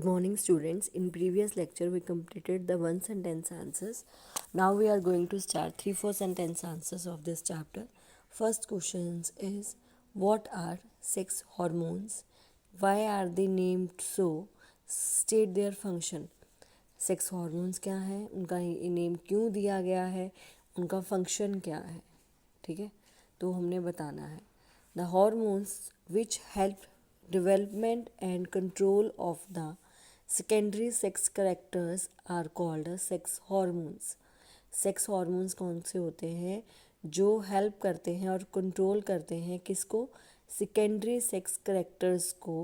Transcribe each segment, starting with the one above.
morning, students. In previous lecture, we completed the one sentence answers. Now we are going to start 3-4 sentence answers of this chapter. First question is, what are sex hormones? Why are they named so? State their function. Sex hormones क्या है, उनका name क्यों दिया गया है, उनका function क्या है. ठीक है, तो हमने बताना है. The hormones which help development and control of the secondary sex characters are called sex hormones. Sex hormones कौन से होते हैं जो हेल्प करते हैं और कंट्रोल करते हैं किसको, सेकेंडरी सेक्स करेक्टर्स को,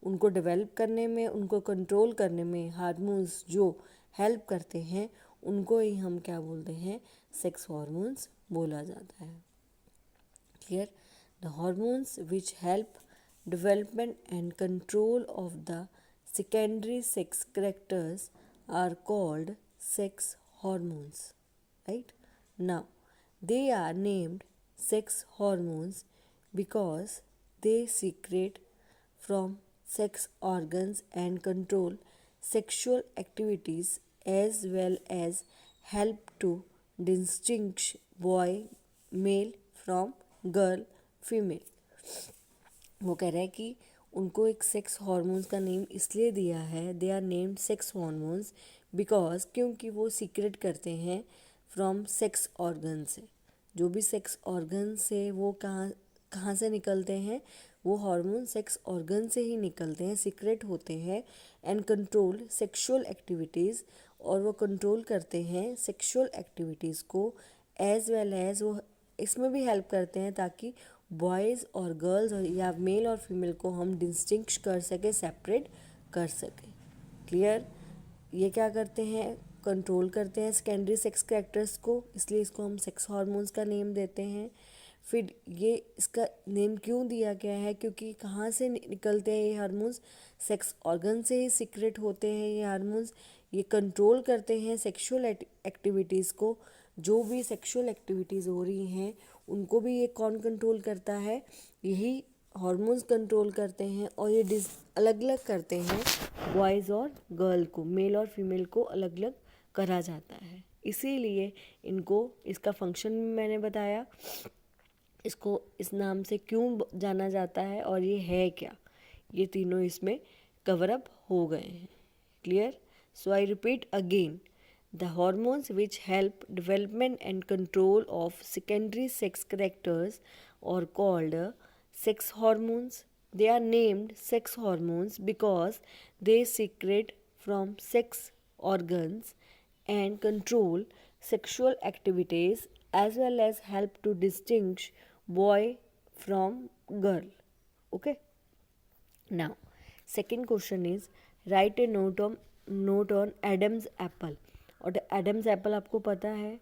उनको डेवलप करने में, उनको कंट्रोल करने में हार्मोन्स जो हेल्प करते हैं उनको ही हम क्या बोलते हैं, सेक्स हॉर्मोन्स बोला जाता है. Clear. The hormones which help development and control of the secondary sex characters are called sex hormones. Right? Now, they are named sex hormones because they secrete from sex organs and control sexual activities as well as help to distinguish boy male from girl female. वो कह रहा है कि उनको एक sex hormones का name इसलिए दिया है, they are named sex hormones because, क्योंकि वो सीक्रेट करते हैं फ्रॉम सेक्स ऑर्गन से. जो भी सेक्स ऑर्गन से वो कहाँ से निकलते हैं, वो हार्मोन सेक्स ऑर्गन से ही निकलते हैं, सीक्रेट होते हैं. एंड कंट्रोल सेक्सुअल एक्टिविटीज़, और वो कंट्रोल करते हैं सेक्सुअल एक्टिविटीज़ को, एज वेल एज वो इसमें भी हेल्प करते हैं ताकि बॉयज़ और गर्ल्स या मेल और फीमेल को हम डिस्टिंक्श कर सके, सेपरेट कर सके. क्लियर. ये क्या करते हैं, कंट्रोल करते हैं सेकेंडरी सेक्स कैरेक्टर्स को, इसलिए इसको हम सेक्स हार्मोन्स का नेम देते हैं. फिर ये इसका नेम क्यों दिया गया है, क्योंकि कहाँ से निकलते हैं ये हार्मोन्स, सेक्स ऑर्गन से ही सीक्रेट होते हैं ये हार्मोन्स. ये कंट्रोल करते हैं सेक्सुअल एक्टिविटीज़ को, जो भी सेक्सुअल एक्टिविटीज़ हो रही हैं उनको भी ये कौन कंट्रोल करता है, यही हार्मोन्स कंट्रोल करते हैं. और ये अलग अलग करते हैं बॉयज़ और गर्ल को, मेल और फीमेल को अलग अलग करा जाता है. इसीलिए इनको, इसका फंक्शन भी मैंने बताया, इसको इस नाम से क्यों जाना जाता है और ये है क्या, ये तीनों इसमें कवर अप हो गए हैं. Clear. So I repeat again. The hormones which help development and control of secondary sex characters are called sex hormones. They are named sex hormones because they secrete from sex organs and control sexual activities as well as help to distinguish boy from girl. Okay. Now, second question is, write a note on Adam's apple. और Adam's apple आपको पता है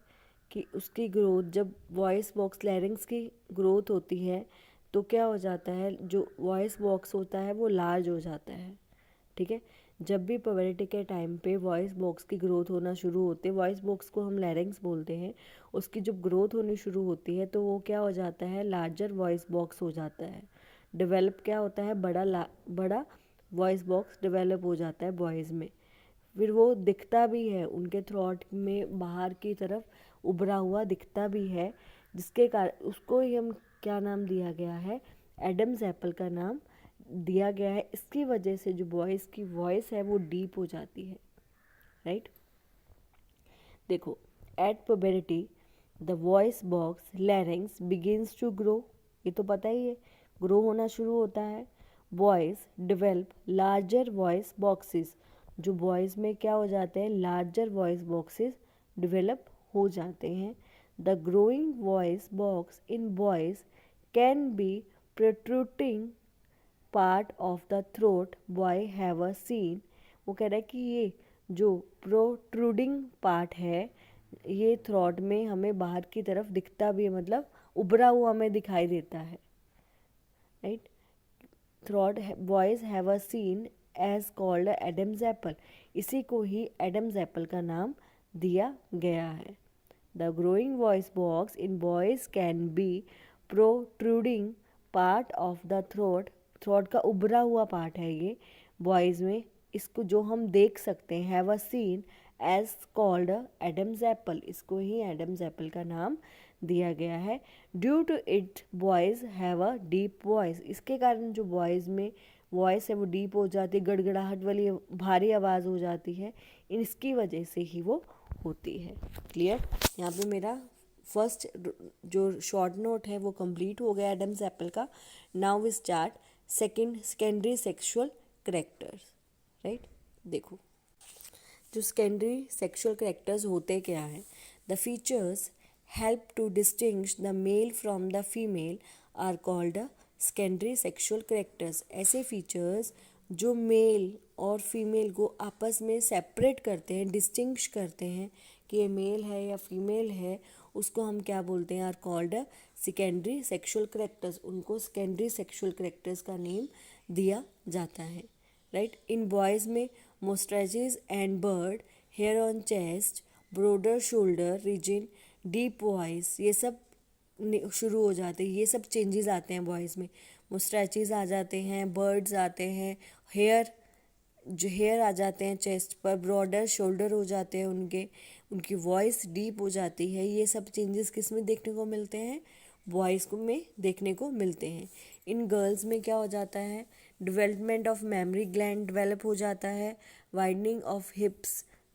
कि उसकी growth, जब voice box लैरिंग्स की growth होती है तो क्या हो जाता है, जो वॉइस बॉक्स होता है वो लार्ज हो जाता है. ठीक है. जब भी प्यूबर्टी के टाइम पे वॉइस बॉक्स की ग्रोथ होना शुरू होती है, वॉइस बॉक्स को हम लैरिंग्स बोलते हैं, उसकी जब ग्रोथ होनी शुरू होती है तो वो क्या हो जाता है, लार्जर वॉइस बॉक्स हो जाता है. डेवलप क्या होता है, बड़ा वॉइस बॉक्स डेवलप हो जाता है बॉयज़ में. फिर वो दिखता भी है, उनके थ्रॉट में बाहर की तरफ उभरा हुआ दिखता भी है, जिसके कारण उसको ही हम क्या नाम दिया गया है, एडम्स एप्पल का नाम दिया गया है. इसकी वजह से जो बॉयज़ की वॉइस है वो डीप हो जाती है. राइट. देखो, at puberty the voice box larynx begins to grow. ये तो पता ही है, ग्रो होना शुरू होता है. Boys develop larger voice boxes. जो बॉयज़ में क्या हो जाते हैं, लार्जर वॉइस बॉक्सेस डेवलप हो जाते हैं. The growing voice box in boys can be protruding part of the throat boy have seen. वो कह रहा है कि ये जो प्रोट्रूडिंग पार्ट है ये थ्रोट में हमें बाहर की तरफ दिखता भी है, मतलब उभरा हुआ हमें दिखाई देता है. Right. Throat boys have seen as called Adam's apple. इसी को ही एडम्स एप्पल का नाम दिया गया है. The growing voice box in boys can be protruding part of the throat. Throat का उभरा हुआ पार्ट है ये बॉयज़ में, इसको जो हम देख सकते हैं, have a seen as called Adam's apple, इसको ही एडम्स एप्पल का नाम दिया गया है। Due to it boys have a deep voice, इसके कारण जो बॉयज़ में वॉइस है वो डीप हो जाती है, गड़गड़ाहट वाली भारी आवाज़ हो जाती है, इसकी वजह से ही वो होती है। क्लियर? यहाँ पे मेरा फर्स्ट जो शॉर्ट नोट है वो कंप्लीट हो गया एडम्स एप्पल का। Now we start secondary sexual characters. Right, देखो जो सेकेंडरी सेक्सुअल करैक्टर्स होते क्या हैं। The features help to distinguish the male from the female are called secondary sexual characters. ऐसे फीचर्स जो मेल और फीमेल को आपस में सेपरेट करते हैं, डिस्टिंग्विश करते हैं कि ये मेल है या फीमेल है, उसको हम क्या बोलते हैं, are called secondary sexual characters. उनको सेकेंडरी सेक्सुअल करैक्टर्स का नेम दिया जाता है। राइट, इन बॉयज़ में moustaches and beard hair on chest, broader shoulder region, deep voice, ये सब शुरू हो जाते हैं। ये सब चेंजेस आते हैं बॉयज़ में। मोस्टैचेस आ जाते हैं, बर्ड्स आते हैं, हेयर आ जाते हैं चेस्ट पर, ब्रॉडर शोल्डर हो जाते हैं उनकी वॉइस डीप हो जाती है। ये सब चेंजेस किस में देखने को मिलते हैं, बॉयज़ को में देखने को मिलते हैं। इन गर्ल्स में क्या हो जाता है, development of memory gland develop हो जाता है, वाइडनिंग ऑफ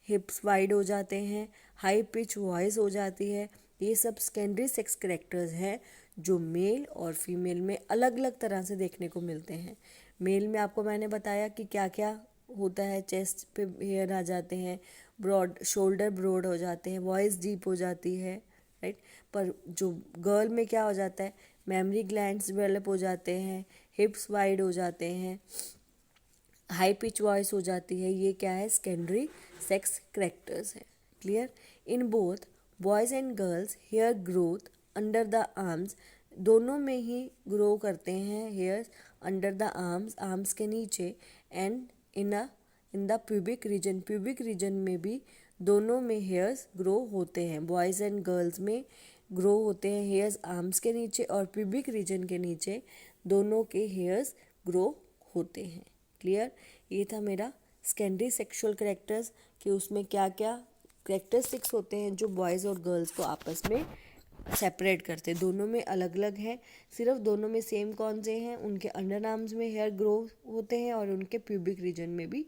हिप्स वाइड हो जाते हैं, हाई पिच वॉइस हो जाती है। ये सब सेकेंडरी सेक्स करैक्टर्स हैं जो मेल और फीमेल में अलग अलग तरह से देखने को मिलते हैं। मेल में आपको मैंने बताया कि क्या क्या होता है, चेस्ट पे हेयर आ जाते हैं, शोल्डर ब्रॉड हो जाते हैं, वॉइस डीप हो जाती है। राइट, पर जो गर्ल में क्या हो जाता है, मेमोरी ग्लैंड्स डेवलप हो जाते हैं, हिप्स वाइड हो जाते हैं, हाई पिच वॉइस हो जाती है। ये क्या है, सेकेंडरी सेक्स करैक्टर्स है। Clear? In both boys and girls hair growth under the arms, दोनों में ही ग्रो करते हैं हेयर्स अंडर द आर्म्स के नीचे, and in the pubic region में भी दोनों में हेयर्स ग्रो होते हैं। बॉयज़ एंड गर्ल्स में ग्रो होते हैं हेयर्स आर्म्स के नीचे और प्यूबिक रीजन के नीचे दोनों के हेयर्स ग्रो होते हैं। क्लियर? ये था मेरा सेकेंडरी सेक्सुअल करैक्टर्स कि उसमें क्या क्या करैक्टरिस्टिक्स होते हैं जो बॉयज़ और गर्ल्स को आपस में सेपरेट करते हैं। दोनों में अलग अलग है, सिर्फ दोनों में सेम कौन से हैं, उनके अंडर आर्म्स में हेयर ग्रो होते हैं और उनके प्यूबिक रीजन में भी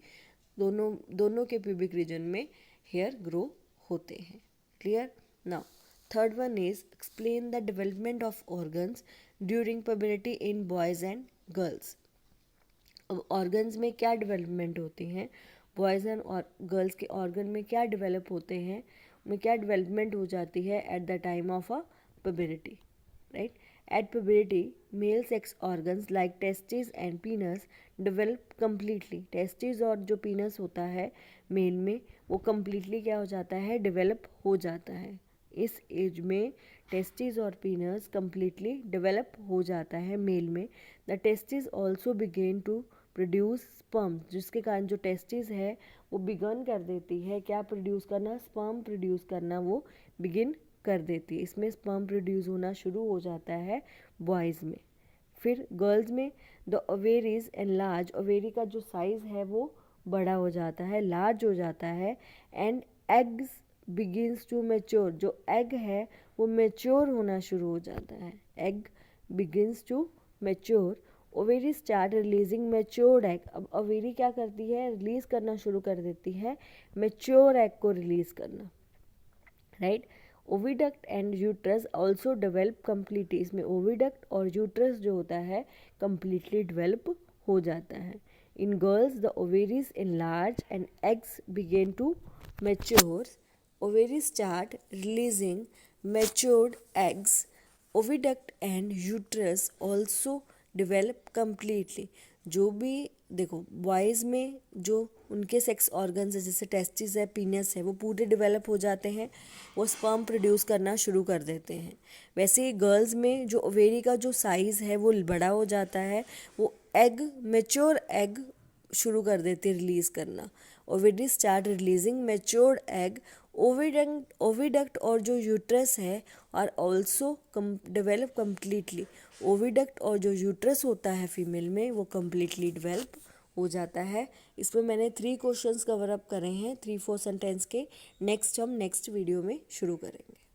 दोनों के प्यूबिक रीजन में हेयर ग्रो होते हैं। Clear? Now third one is explain the development of organs during puberty in boys and girls. अब ऑर्गन्स में क्या डेवलपमेंट होती हैं, बॉयज़ एंड और गर्ल्स के ऑर्गन में क्या डेवलप होते हैं, में क्या डेवलपमेंट हो जाती है at the time of a puberty. Right, at puberty male sex organs like testis and पीनस develop completely. Testis और जो पीनस होता है मेल में वो कम्प्लीटली क्या हो जाता है, डेवलप हो जाता है। इस एज में टेस्टिस और पीनस कम्प्लीटली डेवलप हो जाता है मेल में। The testis also begin to produce sperm, जिसके कारण जो टेस्टिस है वो बिगन कर देती है क्या प्रोड्यूस करना, स्पर्म प्रोड्यूस करना वो बिगिन कर देती है। इसमें स्पर्म प्रोड्यूस होना शुरू हो जाता है बॉयज़ में। फिर गर्ल्स में द ओवेरीज एनलार्ज, ओवेरी का जो साइज़ है वो बड़ा हो जाता है, लार्ज हो जाता है, and eggs begins to mature, जो एग है वो मैच्योर होना शुरू हो जाता है। Egg begins to mature, ovary start releasing matured egg. अब ओवेरी क्या करती है, रिलीज करना शुरू कर देती है मैच्योर एग को रिलीज करना। Right, oviduct and uterus also develop completely, इसमें ओविडक्ट और यूट्रस जो होता है कम्प्लीटली डेवलप हो जाता है। In girls the ovaries enlarge and eggs begin to mature. Ovaries start releasing matured eggs. Oviduct and uterus also develop completely. जो भी देखो बॉयज़ में जो उनके सेक्स ऑर्गन्स है जैसे टेस्टिस है, पीनस है, वो पूरे डेवलप हो जाते हैं, वो स्पर्म प्रोड्यूस करना शुरू कर देते हैं। वैसे ही गर्ल्स में जो ओवेरी का जो साइज़ है वो बड़ा हो जाता है, वो एग मैच्योर एग शुरू कर देती है रिलीज़ करना। Ovary start releasing matured egg. Oviduct और जो यूट्रस है और ऑल्सो डेवलप कम्प्लीटली। ओविडक्ट और जो यूट्रस होता है फीमेल में वो कम्प्लीटली डेवलप हो जाता है। इसमें मैंने 3 क्वेश्चंस कवर अप करे हैं 3-4 सेंटेंस के। नेक्स्ट हम नेक्स्ट वीडियो में शुरू करेंगे।